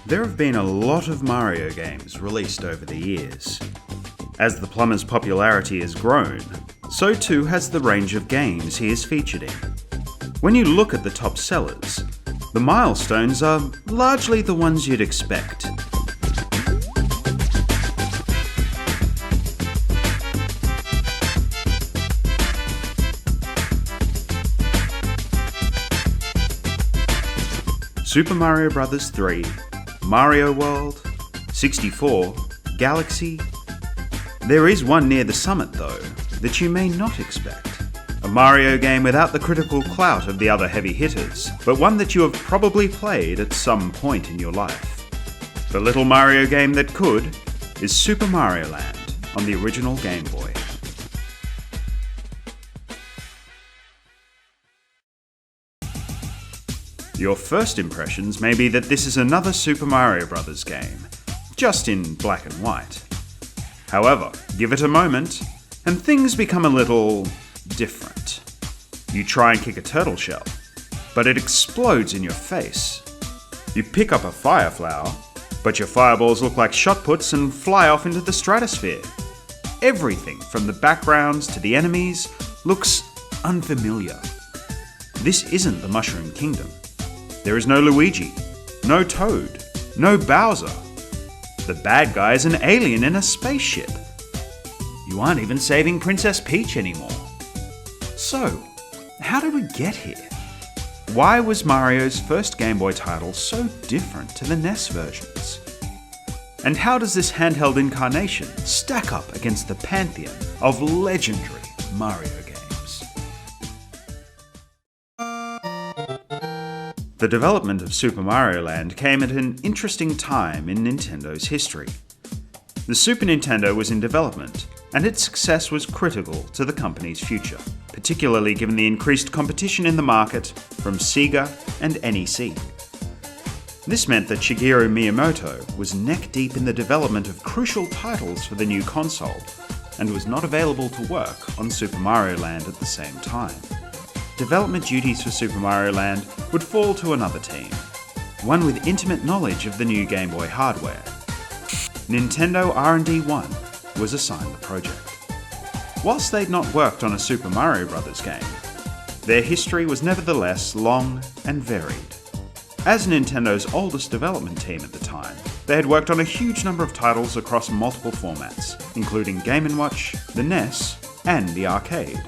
There have been a lot of Mario games released over the years. As the plumber's popularity has grown, so too has the range of games he is featured in. When you look at the top sellers, the milestones are largely the ones you'd expect. Super Mario Bros. 3, Mario World, 64, Galaxy. There is one near the summit though, that you may not expect. A Mario game without the critical clout of the other heavy hitters, but one that you have probably played at some point in your life. The little Mario game that could is Super Mario Land on the original Game Boy. Your first impressions may be that this is another Super Mario Bros. Game, just in black and white. However, give it a moment, and things become a little different. You try and kick a turtle shell, but it explodes in your face. You pick up a fire flower, but your fireballs look like shot puts and fly off into the stratosphere. Everything from the backgrounds to the enemies looks unfamiliar. This isn't the Mushroom Kingdom. There is no Luigi, no Toad, no Bowser. The bad guy is an alien in a spaceship. You aren't even saving Princess Peach anymore. So, how did we get here? Why was Mario's first Game Boy title so different to the NES versions? And how does this handheld incarnation stack up against the pantheon of legendary Mario games? The development of Super Mario Land came at an interesting time in Nintendo's history. The Super Nintendo was in development, and its success was critical to the company's future, particularly given the increased competition in the market from Sega and NEC. This meant that Shigeru Miyamoto was neck-deep in the development of crucial titles for the new console, and was not available to work on Super Mario Land at the same time. Development duties for Super Mario Land would fall to another team, one with intimate knowledge of the new Game Boy hardware. Nintendo R&D 1 was assigned the project. Whilst they'd not worked on a Super Mario Bros. Game, their history was nevertheless long and varied. As Nintendo's oldest development team at the time, they had worked on a huge number of titles across multiple formats, including Game & Watch, the NES, and the arcade.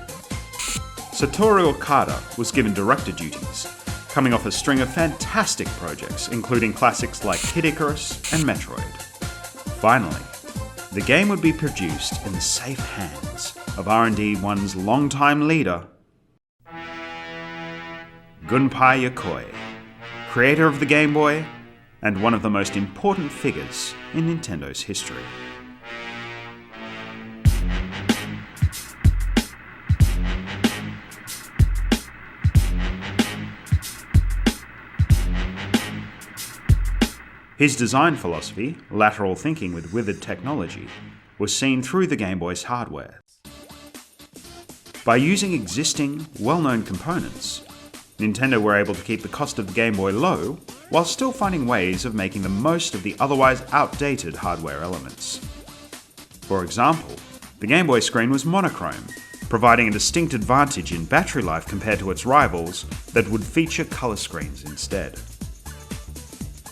Satoru Okada was given director duties, coming off a string of fantastic projects including classics like Kid Icarus and Metroid. Finally, the game would be produced in the safe hands of R&D 1's longtime leader, Gunpei Yokoi, creator of the Game Boy and one of the most important figures in Nintendo's history. His design philosophy, lateral thinking with withered technology, was seen through the Game Boy's hardware. By using existing, well-known components, Nintendo were able to keep the cost of the Game Boy low, while still finding ways of making the most of the otherwise outdated hardware elements. For example, the Game Boy screen was monochrome, providing a distinct advantage in battery life compared to its rivals that would feature colour screens instead.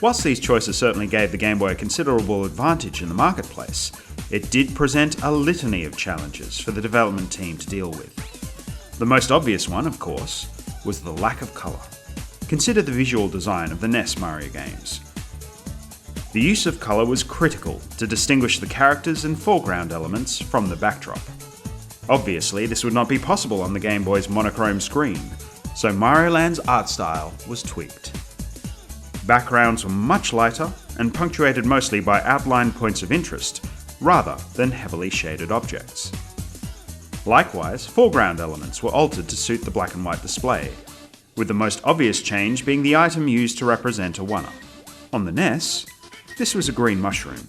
Whilst these choices certainly gave the Game Boy a considerable advantage in the marketplace, it did present a litany of challenges for the development team to deal with. The most obvious one, of course, was the lack of colour. Consider the visual design of the NES Mario games. The use of colour was critical to distinguish the characters and foreground elements from the backdrop. Obviously, this would not be possible on the Game Boy's monochrome screen, so Mario Land's art style was tweaked. Backgrounds were much lighter and punctuated mostly by outlined points of interest, rather than heavily shaded objects. Likewise, foreground elements were altered to suit the black and white display, with the most obvious change being the item used to represent a 1-up. On the NES, this was a green mushroom.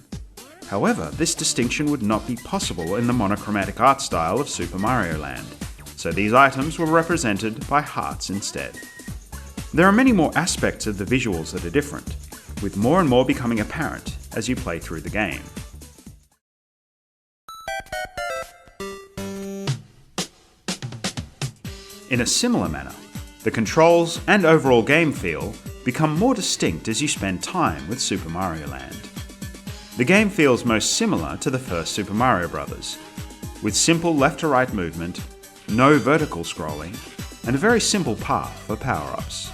However, this distinction would not be possible in the monochromatic art style of Super Mario Land, so these items were represented by hearts instead. There are many more aspects of the visuals that are different, with more and more becoming apparent as you play through the game. In a similar manner, the controls and overall game feel become more distinct as you spend time with Super Mario Land. The game feels most similar to the first Super Mario Bros., with simple left-to-right movement, no vertical scrolling, and a very simple path for power-ups.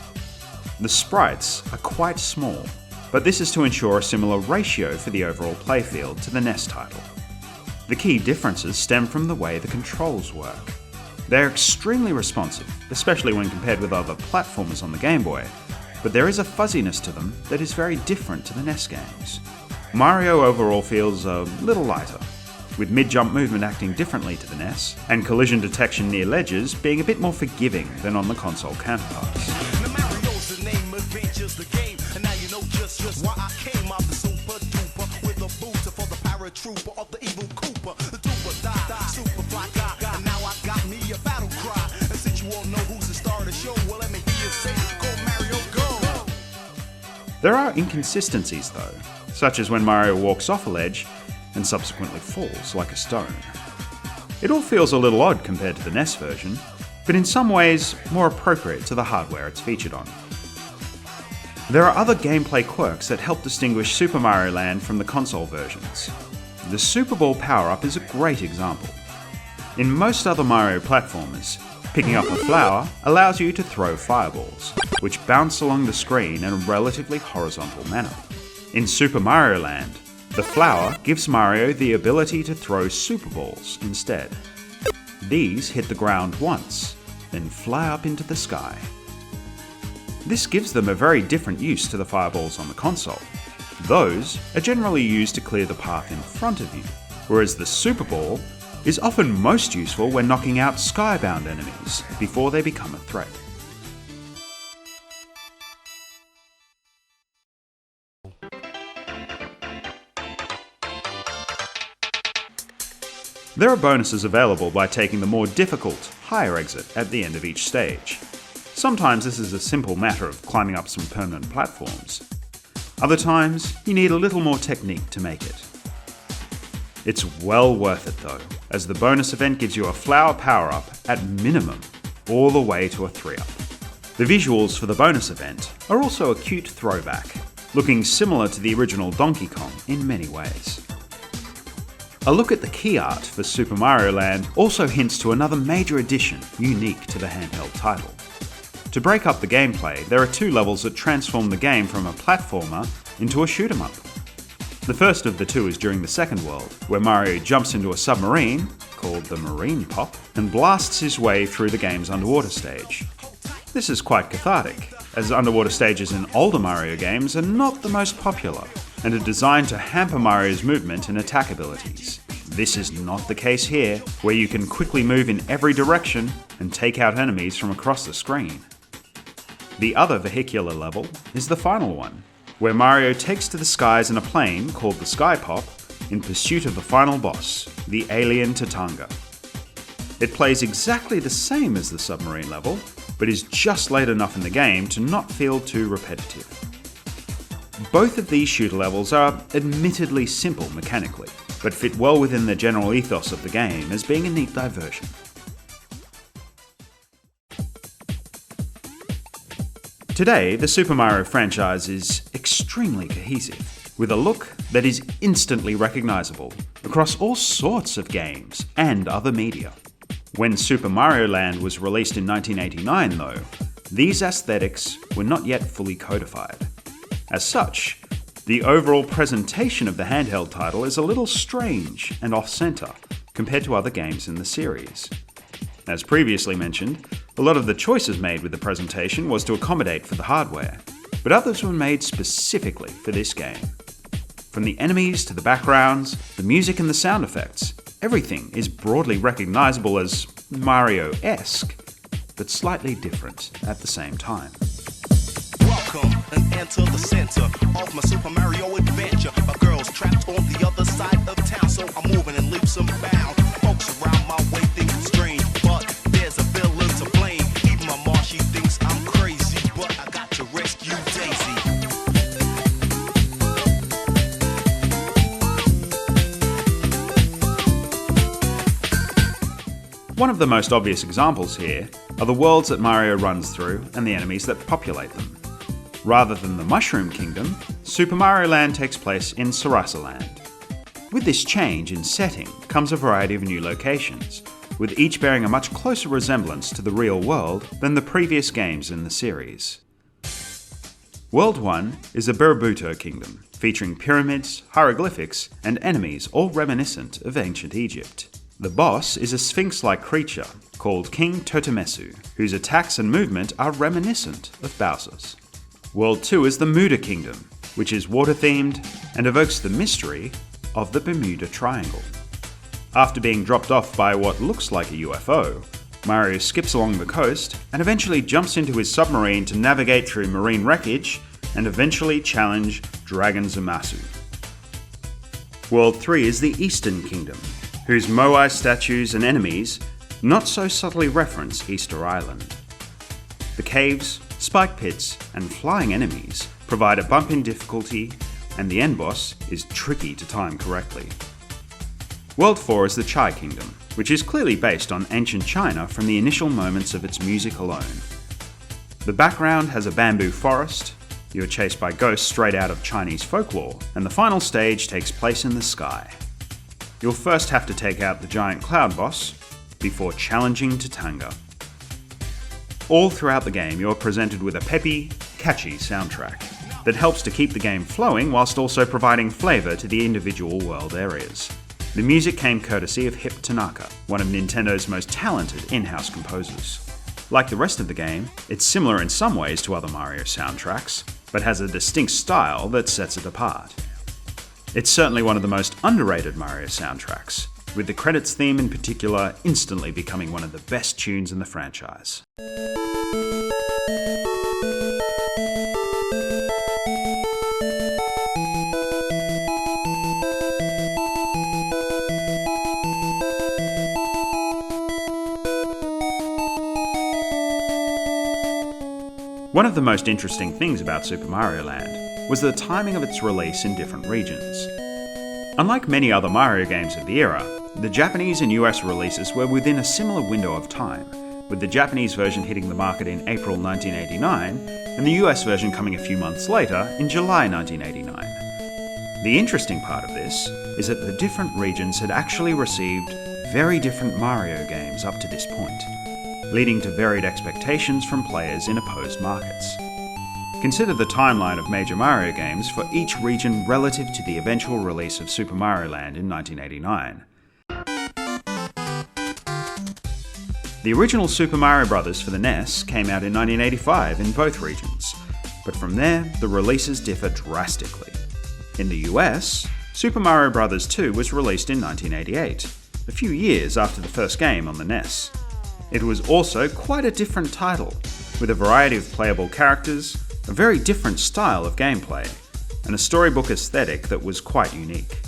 The sprites are quite small, but this is to ensure a similar ratio for the overall playfield to the NES title. The key differences stem from the way the controls work. They're extremely responsive, especially when compared with other platformers on the Game Boy, but there is a fuzziness to them that is very different to the NES games. Mario overall feels a little lighter, with mid-jump movement acting differently to the NES, and collision detection near ledges being a bit more forgiving than on the console counterparts. There are inconsistencies though, such as when Mario walks off a ledge and subsequently falls like a stone. It all feels a little odd compared to the NES version, but in some ways more appropriate to the hardware it's featured on. There are other gameplay quirks that help distinguish Super Mario Land from the console versions. The Super Ball power-up is a great example. In most other Mario platformers, picking up a flower allows you to throw fireballs, which bounce along the screen in a relatively horizontal manner. In Super Mario Land, the flower gives Mario the ability to throw Super Balls instead. These hit the ground once, then fly up into the sky. This gives them a very different use to the fireballs on the console. Those are generally used to clear the path in front of you, whereas the Super Ball is often most useful when knocking out skybound enemies before they become a threat. There are bonuses available by taking the more difficult, higher exit at the end of each stage. Sometimes this is a simple matter of climbing up some permanent platforms. Other times, you need a little more technique to make it. It's well worth it though, as the bonus event gives you a flower power-up at minimum, all the way to a 3-up. The visuals for the bonus event are also a cute throwback, looking similar to the original Donkey Kong in many ways. A look at the key art for Super Mario Land also hints to another major addition unique to the handheld title. To break up the gameplay, there are 2 levels that transform the game from a platformer into a shoot-'em-up. The first of the 2 is during the second world, where Mario jumps into a submarine, called the Marine Pop, and blasts his way through the game's underwater stage. This is quite cathartic, as underwater stages in older Mario games are not the most popular, and are designed to hamper Mario's movement and attack abilities. This is not the case here, where you can quickly move in every direction and take out enemies from across the screen. The other vehicular level is the final one, where Mario takes to the skies in a plane called the Sky Pop in pursuit of the final boss, the alien Tatanga. It plays exactly the same as the submarine level, but is just late enough in the game to not feel too repetitive. Both of these shooter levels are admittedly simple mechanically, but fit well within the general ethos of the game as being a neat diversion. Today, the Super Mario franchise is extremely cohesive, with a look that is instantly recognisable across all sorts of games and other media. When Super Mario Land was released in 1989 though, these aesthetics were not yet fully codified. As such, the overall presentation of the handheld title is a little strange and off-centre compared to other games in the series. As previously mentioned, a lot of the choices made with the presentation was to accommodate for the hardware, but others were made specifically for this game. From the enemies to the backgrounds, the music and the sound effects, everything is broadly recognisable as Mario-esque, but slightly different at the same time. Welcome and enter the center of my Super Mario adventure. My girl's trapped on the other side of town, so I'm moving in leaps and bounds. Folks around my way think I'm strange, but there's a villain to blame. Even my mom, she thinks I'm crazy, but I got to rescue Daisy. One of the most obvious examples here are the worlds that Mario runs through and the enemies that populate them. Rather than the Mushroom Kingdom, Super Mario Land takes place in Sarasa Land. With this change in setting comes a variety of new locations, with each bearing a much closer resemblance to the real world than the previous games in the series. World 1 is the Buributo Kingdom, featuring pyramids, hieroglyphics, and enemies all reminiscent of ancient Egypt. The boss is a sphinx-like creature called King Totemesu, whose attacks and movement are reminiscent of Bowser's. World 2 is the Muda Kingdom, which is water-themed and evokes the mystery of the Bermuda Triangle. After being dropped off by what looks like a UFO, Mario skips along the coast and eventually jumps into his submarine to navigate through marine wreckage and eventually challenge Dragon Zamasu. World 3 is the Eastern Kingdom, whose Moai statues and enemies not so subtly reference Easter Island. The caves, spike pits, and flying enemies provide a bump in difficulty, and the end boss is tricky to time correctly. World 4 is the Chai Kingdom, which is clearly based on ancient China from the initial moments of its music alone. The background has a bamboo forest, you are chased by ghosts straight out of Chinese folklore, and the final stage takes place in the sky. You'll first have to take out the giant cloud boss before challenging Tatanga. All throughout the game, you're presented with a peppy, catchy soundtrack that helps to keep the game flowing whilst also providing flavour to the individual world areas. The music came courtesy of Hip Tanaka, one of Nintendo's most talented in-house composers. Like the rest of the game, it's similar in some ways to other Mario soundtracks, but has a distinct style that sets it apart. It's certainly one of the most underrated Mario soundtracks, with the credits theme in particular instantly becoming one of the best tunes in the franchise. One of the most interesting things about Super Mario Land was the timing of its release in different regions. Unlike many other Mario games of the era, the Japanese and US releases were within a similar window of time, with the Japanese version hitting the market in April 1989 and the US version coming a few months later in July 1989. The interesting part of this is that the different regions had actually received very different Mario games up to this point, leading to varied expectations from players in opposed markets. Consider the timeline of major Mario games for each region relative to the eventual release of Super Mario Land in 1989. The original Super Mario Bros. For the NES came out in 1985 in both regions, but from there, the releases differ drastically. In the US, Super Mario Bros. 2 was released in 1988, a few years after the first game on the NES. It was also quite a different title, with a variety of playable characters, a very different style of gameplay, and a storybook aesthetic that was quite unique.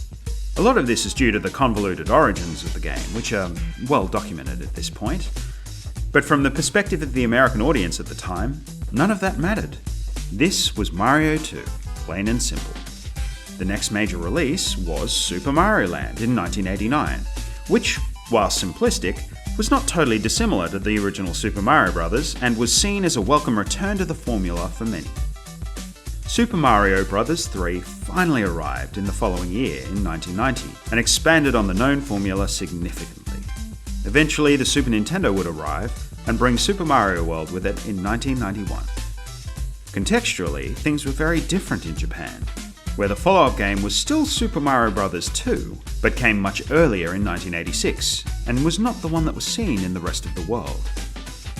A lot of this is due to the convoluted origins of the game, which are well documented at this point. But from the perspective of the American audience at the time, none of that mattered. This was Mario 2, plain and simple. The next major release was Super Mario Land in 1989, which, while simplistic, was not totally dissimilar to the original Super Mario Bros. And was seen as a welcome return to the formula for many. Super Mario Bros. 3 finally arrived in the following year, in 1990, and expanded on the known formula significantly. Eventually, the Super Nintendo would arrive and bring Super Mario World with it in 1991. Contextually, things were very different in Japan, where the follow-up game was still Super Mario Bros. 2, but came much earlier in 1986, and was not the one that was seen in the rest of the world.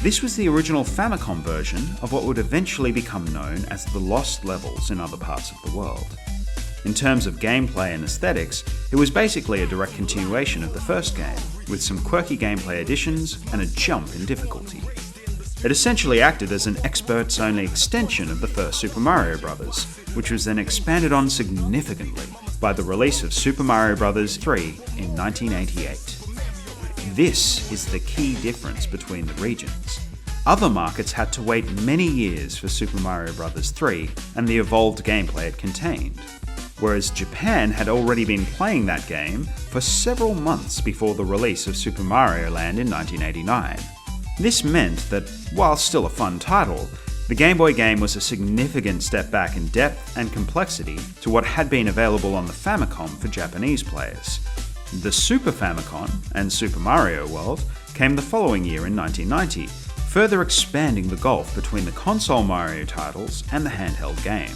This was the original Famicom version of what would eventually become known as the Lost Levels in other parts of the world. In terms of gameplay and aesthetics, it was basically a direct continuation of the first game, with some quirky gameplay additions and a jump in difficulty. It essentially acted as an experts-only extension of the first Super Mario Bros., which was then expanded on significantly by the release of Super Mario Bros. 3 in 1988. This is the key difference between the regions. Other markets had to wait many years for Super Mario Bros. 3 and the evolved gameplay it contained. whereas Japan had already been playing that game for several months before the release of Super Mario Land in 1989. This meant that, while still a fun title, the Game Boy game was a significant step back in depth and complexity to what had been available on the Famicom for Japanese players. The Super Famicom and Super Mario World came the following year in 1990, further expanding the gulf between the console Mario titles and the handheld game.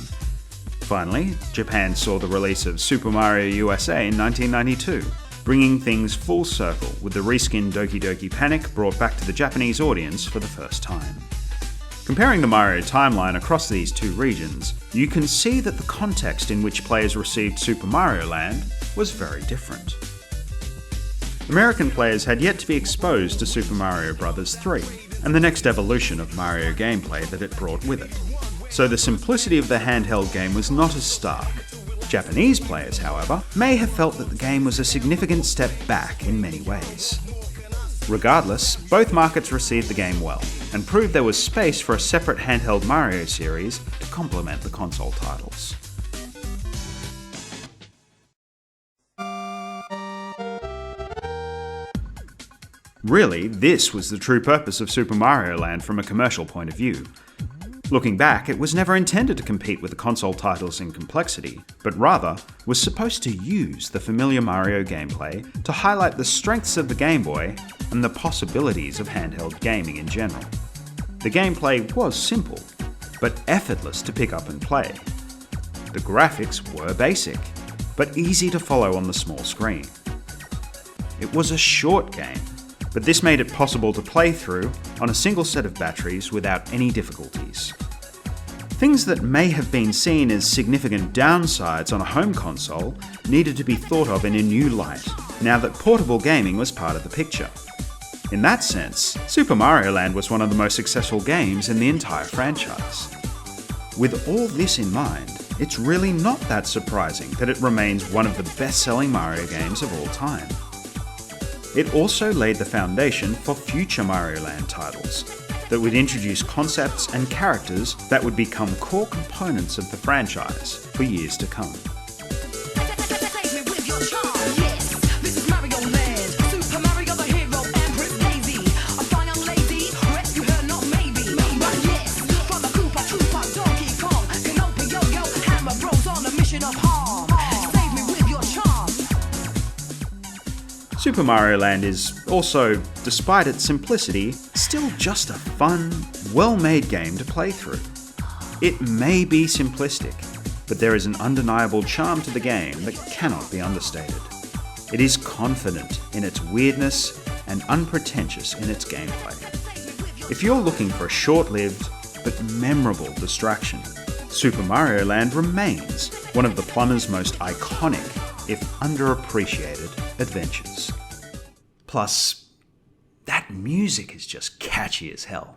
Finally, Japan saw the release of Super Mario USA in 1992, bringing things full circle with the reskinned Doki Doki Panic brought back to the Japanese audience for the first time. Comparing the Mario timeline across these two regions, you can see that the context in which players received Super Mario Land was very different. American players had yet to be exposed to Super Mario Bros. 3, and the next evolution of Mario gameplay that it brought with it. So the simplicity of the handheld game was not as stark. Japanese players, however, may have felt that the game was a significant step back in many ways. Regardless, both markets received the game well, and proved there was space for a separate handheld Mario series to complement the console titles. Really, this was the true purpose of Super Mario Land from a commercial point of view. Looking back, it was never intended to compete with the console titles in complexity, but rather was supposed to use the familiar Mario gameplay to highlight the strengths of the Game Boy and the possibilities of handheld gaming in general. The gameplay was simple, but effortless to pick up and play. The graphics were basic, but easy to follow on the small screen. It was a short game, but this made it possible to play through on a single set of batteries without any difficulties. Things that may have been seen as significant downsides on a home console needed to be thought of in a new light, now that portable gaming was part of the picture. In that sense, Super Mario Land was one of the most successful games in the entire franchise. With all this in mind, it's really not that surprising that it remains one of the best-selling Mario games of all time. It also laid the foundation for future Mario Land titles that would introduce concepts and characters that would become core components of the franchise for years to come. Super Mario Land is also, despite its simplicity, still just a fun, well-made game to play through. It may be simplistic, but there is an undeniable charm to the game that cannot be understated. It is confident in its weirdness and unpretentious in its gameplay. If you're looking for a short-lived but memorable distraction, Super Mario Land remains one of the plumber's most iconic, if underappreciated, adventures. Plus, that music is just catchy as hell.